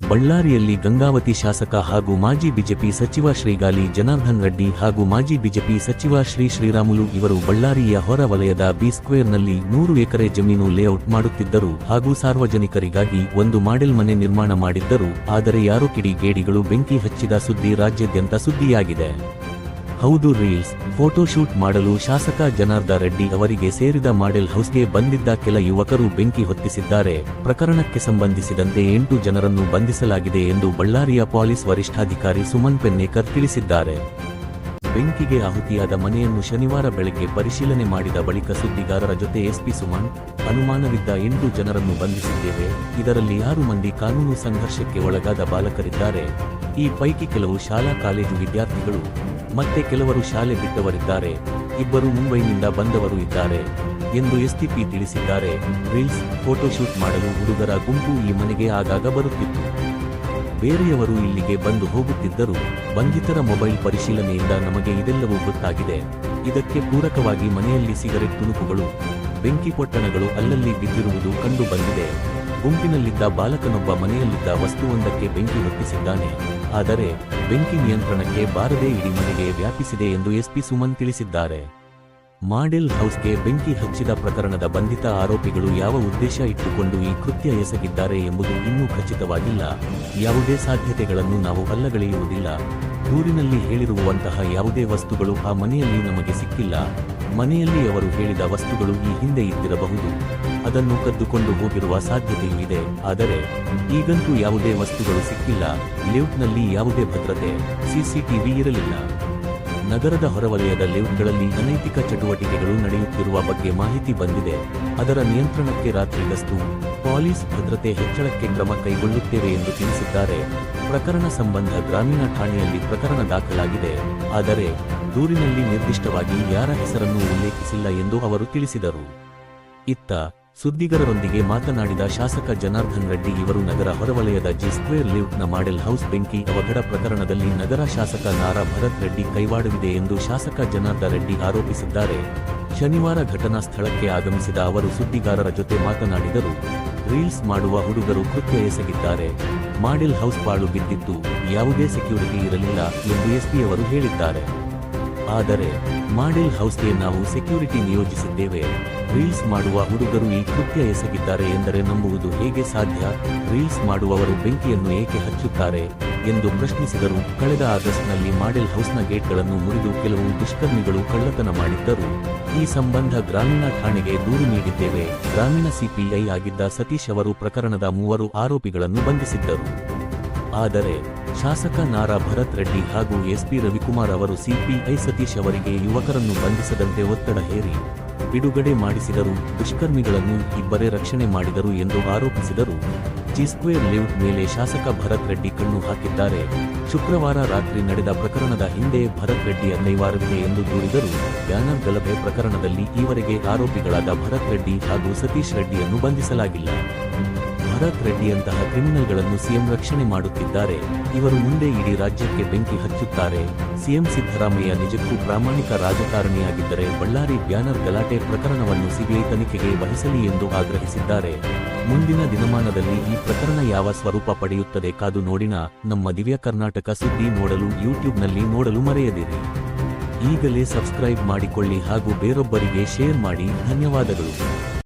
ಬಳ್ಳಾರಿಯಲ್ಲಿ ಗಂಗಾವತಿ ಶಾಸಕ ಹಾಗೂ ಮಾಜಿ ಬಿಜೆಪಿ ಸಚಿವ ಶ್ರೀಗಾಲಿ ಜನಾರ್ದನ್ ರೆಡ್ಡಿ ಹಾಗೂ ಮಾಜಿ ಬಿಜೆಪಿ ಸಚಿವ ಶ್ರೀರಾಮುಲು ಇವರು ಬಳ್ಳಾರಿಯ ಹೊರ ವಲಯದ ಬಿ ಸ್ಕ್ವೇರ್ನಲ್ಲಿ 100 ಎಕರೆ ಜಮೀನು ಲೇಔಟ್ ಮಾಡುತ್ತಿದ್ದರು ಹಾಗೂ ಸಾರ್ವಜನಿಕರಿಗಾಗಿ ಒಂದು ಮಾಡೆಲ್ ಮನೆ ನಿರ್ಮಾಣ ಮಾಡಿದ್ದರು. ಆದರೆ ಯಾರೋ ಕಿಡಿಗೇಡಿಗಳು ಬೆಂಕಿ ಹಚ್ಚಿದ ಸುದ್ದಿ ರಾಜ್ಯಾದ್ಯಂತ ಸುದ್ದಿಯಾಗಿದೆ. ಹೌದು, ರೀಲ್ಸ್ ಫೋಟೋಶೂಟ್ ಮಾಡಲು ಶಾಸಕ ಜನಾರ್ದನ್ ರೆಡ್ಡಿ ಅವರಿಗೆ ಸೇರಿದ ಮಾಡೆಲ್ ಹೌಸ್ಗೆ ಬಂದಿದ್ದ ಕೆಲ ಯುವಕರು ಬೆಂಕಿ ಹೊತ್ತಿಸಿದ್ದಾರೆ. ಪ್ರಕರಣಕ್ಕೆ ಸಂಬಂಧಿಸಿದಂತೆ 8 ಜನರನ್ನು ಬಂಧಿಸಲಾಗಿದೆ ಎಂದು ಬಳ್ಳಾರಿಯ ಪೊಲೀಸ್ ವರಿಷ್ಠಾಧಿಕಾರಿ ಸುಮನ್ ಪೆನ್ನೇಕರ್ ತಿಳಿಸಿದ್ದಾರೆ. ಬೆಂಕಿಗೆ ಆಹುತಿಯಾದ ಮನೆಯನ್ನು ಶನಿವಾರ ಬೆಳಗ್ಗೆ ಪರಿಶೀಲನೆ ಮಾಡಿದ ಬಳಿಕ ಸುದ್ದಿಗಾರರ ಜೊತೆ ಎಸ್ಪಿ ಸುಮನ್, ಅನುಮಾನವಿದ್ದ 8 ಜನರನ್ನು ಬಂಧಿಸಿದ್ದೇವೆ. ಇದರಲ್ಲಿ 6 ಮಂದಿ ಕಾನೂನು ಸಂಘರ್ಷಕ್ಕೆ ಒಳಗಾದ ಬಾಲಕರಿದ್ದಾರೆ. ಈ ಪೈಕಿ ಕೆಲವು ಶಾಲಾ ಕಾಲೇಜು ವಿದ್ಯಾರ್ಥಿಗಳು ಮತ್ತೆ ಕೆಲವರು ಶಾಲೆ ಬಿಟ್ಟವರಿದ್ದಾರೆ. 2 ಮುಂಬೈನಿಂದ ಬಂದವರು ಇದ್ದಾರೆ ಎಂದು ಎಸ್ಟಿಪಿ ತಿಳಿಸಿದ್ದಾರೆ. ರೀಲ್ಸ್ ಫೋಟೋಶೂಟ್ ಮಾಡಲು ಹುಡುಗರ ಗುಂಪು ಈ ಮನೆಗೆ ಆಗಾಗ ಬರುತ್ತಿತ್ತು. ಬೇರೆಯವರು ಇಲ್ಲಿಗೆ ಬಂದು ಹೋಗುತ್ತಿದ್ದರು. ಬಂಧಿತರ ಮೊಬೈಲ್ ಪರಿಶೀಲನೆಯಿಂದ ನಮಗೆ ಇದೆಲ್ಲವೂ ಗೊತ್ತಾಗಿದೆ. ಇದಕ್ಕೆ ಪೂರಕವಾಗಿ ಮನೆಯಲ್ಲಿ ಸಿಗರೆಟ್ ತುಣುಕುಗಳು, ಬೆಂಕಿ ಪೊಟ್ಟಣಗಳು ಅಲ್ಲಲ್ಲಿ ಬಿದ್ದಿರುವುದು ಕಂಡು ಬಂದಿದೆ. ಗುಂಪಿನಲ್ಲಿದ್ದ ಬಾಲಕನೊಬ್ಬ ಮನೆಯಲ್ಲಿದ್ದ ವಸ್ತುವೊಂದಕ್ಕೆ ಬೆಂಕಿ ಹೊತ್ತಿಸಿದ್ದಾನೆ. ಆದರೆ ಬೆಂಕಿ ನಿಯಂತ್ರಣಕ್ಕೆ ಬಾರದೆ ಇಡೀ ಮನೆಗೆ ವ್ಯಾಪಿಸಿದೆ ಎಂದು ಎಸ್ಪಿ ಸುಮನ್ ತಿಳಿಸಿದ್ದಾರೆ. ಮಾಡೆಲ್ ಹೌಸ್ಗೆ ಬೆಂಕಿ ಹಚ್ಚಿದ ಪ್ರಕರಣದ ಬಂಧಿತ ಆರೋಪಿಗಳು ಯಾವ ಉದ್ದೇಶ ಇಟ್ಟುಕೊಂಡು ಈ ಕೃತ್ಯ ಎಸಗಿದ್ದಾರೆ ಎಂಬುದು ಇನ್ನೂ ಖಚಿತವಾಗಿಲ್ಲ. ಯಾವುದೇ ಸಾಧ್ಯತೆಗಳನ್ನು ನಾವು ಅಲ್ಲಗಳೆಯುವುದಿಲ್ಲ. ದೂರಿನಲ್ಲಿ ಹೇಳಿರುವಂತಹ ಯಾವುದೇ ವಸ್ತುಗಳು ಆ ಮನೆಯಲ್ಲಿ ನಮಗೆ ಸಿಕ್ಕಿಲ್ಲ. ಮನೆಯಲ್ಲಿ ಅವರು ಹೇಳಿದ ವಸ್ತುಗಳು ಈ ಹಿಂದೆ ಇದ್ದಿರಬಹುದು. ಅದನ್ನು ಕದ್ದುಕೊಂಡು ಹೋಗಿರುವ ಸಾಧ್ಯತೆಯೂ ಇದೆ. ಆದರೆ ಈಗಂತೂ ಯಾವುದೇ ವಸ್ತುಗಳು ಸಿಕ್ಕಿಲ್ಲ. ಲೇಔಟ್ನಲ್ಲಿ ಯಾವುದೇ ಭದ್ರತೆ, ಸಿಸಿಟಿವಿ ಇರಲಿಲ್ಲ. ನಗರದ ಹೊರವಲಯದ ಲೇಔಟ್ಗಳಲ್ಲಿ ಅನೈತಿಕ ಚಟುವಟಿಕೆಗಳು ನಡೆಯುತ್ತಿರುವ ಬಗ್ಗೆ ಮಾಹಿತಿ ಬಂದಿದೆ. ಅದರ ನಿಯಂತ್ರಣಕ್ಕೆ ರಾತ್ರಿ ಗಸ್ತು, ಪೊಲೀಸ್ ಭದ್ರತೆ ಹೆಚ್ಚಳಕ್ಕೆ ಕ್ರಮ ಕೈಗೊಳ್ಳುತ್ತೇವೆ ಎಂದು ತಿಳಿಸಿದ್ದಾರೆ. ಪ್ರಕರಣ ಸಂಬಂಧ ಗ್ರಾಮೀಣ ಠಾಣೆಯಲ್ಲಿ ಪ್ರಕರಣ ದಾಖಲಾಗಿದೆ. ಆದರೆ ದೂರಿನಲ್ಲಿ ನಿರ್ದಿಷ್ಟವಾಗಿ ಯಾರ ಹೆಸರನ್ನು ಉಲ್ಲೇಖಿಸಿಲ್ಲ ಎಂದು ಅವರು ತಿಳಿಸಿದರು. ಇತ್ತ ಸುದ್ದಿಗಾರರೊಂದಿಗೆ ಮಾತನಾಡಿದ ಶಾಸಕ ಜನಾರ್ದನ್ ರೆಡ್ಡಿ ಇವರು ನಗರ ಹೊರವಲಯದ ಜಿ ಸ್ಕ್ವೇರ್ ಲೇಔಟ್ನ ಮಾಡೆಲ್ ಹೌಸ್ ಬೆಂಕಿ ಅವಘಡ ಪ್ರಕರಣದಲ್ಲಿ ನಗರ ಶಾಸಕ ನಾರಾ ಭರತ್ ರೆಡ್ಡಿ ಕೈವಾಡವಿದೆ ಎಂದು ಶಾಸಕ ಜನಾರ್ದನ್ ರೆಡ್ಡಿ ಆರೋಪಿಸಿದ್ದಾರೆ. ಶನಿವಾರ ಘಟನಾ ಸ್ಥಳಕ್ಕೆ ಆಗಮಿಸಿದ ಅವರು ಸುದ್ದಿಗಾರರ ಜೊತೆ ಮಾತನಾಡಿದರು. ರೀಲ್ಸ್ ಮಾಡುವ ಹುಡುಗರು ಕೃತ್ಯ ಎಸಗಿದ್ದಾರೆ. ಮಾಡೆಲ್ ಹೌಸ್ ಪಾಳು ಬಿದ್ದಿತ್ತು. ಯಾವುದೇ ಸೆಕ್ಯೂರಿಟಿ ಇರಲಿಲ್ಲ ಎಂದು ಎಸ್ಪಿ ಅವರು ಹೇಳಿದ್ದಾರೆ. ಆದರೆ ಮಾಡೆಲ್ ಹೌಸ್ಗೆ ನಾವು ಸೆಕ್ಯೂರಿಟಿ ನಿಯೋಜಿಸಿದ್ದೇವೆ. ರೀಲ್ಸ್ ಮಾಡುವ ಹುಡುಗರು ಈ ಕೃತ್ಯ ಎಸಗಿದ್ದಾರೆ ಎಂದರೆ ನಂಬುವುದು ಹೇಗೆ ಸಾಧ್ಯ? ರೀಲ್ಸ್ ಮಾಡುವವರು ಬೆಂಕಿಯನ್ನು ಏಕೆ ಹಚ್ಚುತ್ತಾರೆ ಎಂದು ಪ್ರಶ್ನಿಸಿದರು. ಕಳೆದ ಆಗಸ್ಟ್ನಲ್ಲಿ ಮಾಡೆಲ್ ಹೌಸ್ನ ಗೇಟ್ಗಳನ್ನು ಮುರಿದು ಕೆಲವು ದುಷ್ಕರ್ಮಿಗಳು ಕಳ್ಳತನ ಮಾಡಿದ್ದರು. ಈ ಸಂಬಂಧ ಗ್ರಾಮೀಣ ಠಾಣೆಗೆ ದೂರು ನೀಡಿದ್ದೇವೆ. ಗ್ರಾಮೀಣ ಸಿಪಿಐ ಆಗಿದ್ದ ಸತೀಶ್ ಅವರು ಪ್ರಕರಣದ 3 ಆರೋಪಿಗಳನ್ನು ಬಂಧಿಸಿದ್ದರು. ಆದರೆ ಶಾಸಕ ನಾರಾ ಭರತ್ ರೆಡ್ಡಿ ಹಾಗೂ ಎಸ್ಪಿ ರವಿಕುಮಾರ್ ಅವರು ಸಿಪಿಐ ಸತೀಶ್ ಅವರಿಗೆ ಯುವಕರನ್ನು ಬಂಧಿಸದಂತೆ ಒತ್ತಡ ಹೇರಿ ಬಿಡುಗಡೆ ಮಾಡಿಸಿದರು. ದುಷ್ಕರ್ಮಿಗಳನ್ನು ಇಬ್ಬರೇ ರಕ್ಷಣೆ ಮಾಡಿದರು ಎಂದು ಆರೋಪಿಸಿದರು. ಜಿ ಸ್ಕ್ವೇರ್ ಲೇಔಟ್ ಮೇಲೆ ಶಾಸಕ ಭರತ್ ರೆಡ್ಡಿ ಕಣ್ಣು ಹಾಕಿದ್ದಾರೆ. ಶುಕ್ರವಾರ ರಾತ್ರಿ ನಡೆದ ಪ್ರಕರಣದ ಹಿಂದೆ ಭರತ್ ರೆಡ್ಡಿಯ ಕೈವಾಡವಿದೆ ಎಂದು ದೂರಿದರು. ಬ್ಯಾನರ್ ಗಲಭೆ ಪ್ರಕರಣದಲ್ಲಿ ಈವರೆಗೆ ಆರೋಪಿಗಳಾದ ಭರತ್ ರೆಡ್ಡಿ ಹಾಗೂ ಸತೀಶ್ ರೆಡ್ಡಿಯನ್ನು ಬಂಧಿಸಲಾಗಿಲ್ಲ. ಭರತ್ ರೆಡ್ಡಿಯಂತಹ ಕ್ರಿಮಿನಲ್ಗಳನ್ನು ಸಿಎಂ ರಕ್ಷಣೆ ಮಾಡುತ್ತಿದ್ದಾರೆ. ಇವರು ಮುಂದೆ ಇಡೀ ರಾಜ್ಯಕ್ಕೆ ಬೆಂಕಿ ಹಚ್ಚುತ್ತಾರೆ. ಸಿಎಂ ಸಿದ್ದರಾಮಯ್ಯ ನಿಜಕ್ಕೂ ಪ್ರಾಮಾಣಿಕ ರಾಜಕಾರಣಿಯಾಗಿದ್ದರೆ ಬಳ್ಳಾರಿ ಬ್ಯಾನರ್ ಗಲಾಟೆ ಪ್ರಕರಣವನ್ನು ಸಿಬಿಐ ತನಿಖೆಗೆ ವಹಿಸಲಿ ಎಂದು ಆಗ್ರಹಿಸಿದ್ದಾರೆ. ಮುಂದಿನ ದಿನಮಾನದಲ್ಲಿ ಈ ಪ್ರಕರಣ ಯಾವ ಸ್ವರೂಪ ಪಡೆಯುತ್ತದೆ ಕಾದು ನೋಡಿನ. ನಮ್ಮ ದಿವ್ಯ ಕರ್ನಾಟಕ ಸುದ್ದಿ ನೋಡಲು ಯೂಟ್ಯೂಬ್ನಲ್ಲಿ ನೋಡಲು ಮರೆಯದಿರಿ. ಈಗಲೇ ಸಬ್ಸ್ಕ್ರೈಬ್ ಮಾಡಿಕೊಳ್ಳಿ ಹಾಗೂ ಬೇರೊಬ್ಬರಿಗೆ ಶೇರ್ ಮಾಡಿ. ಧನ್ಯವಾದಗಳು.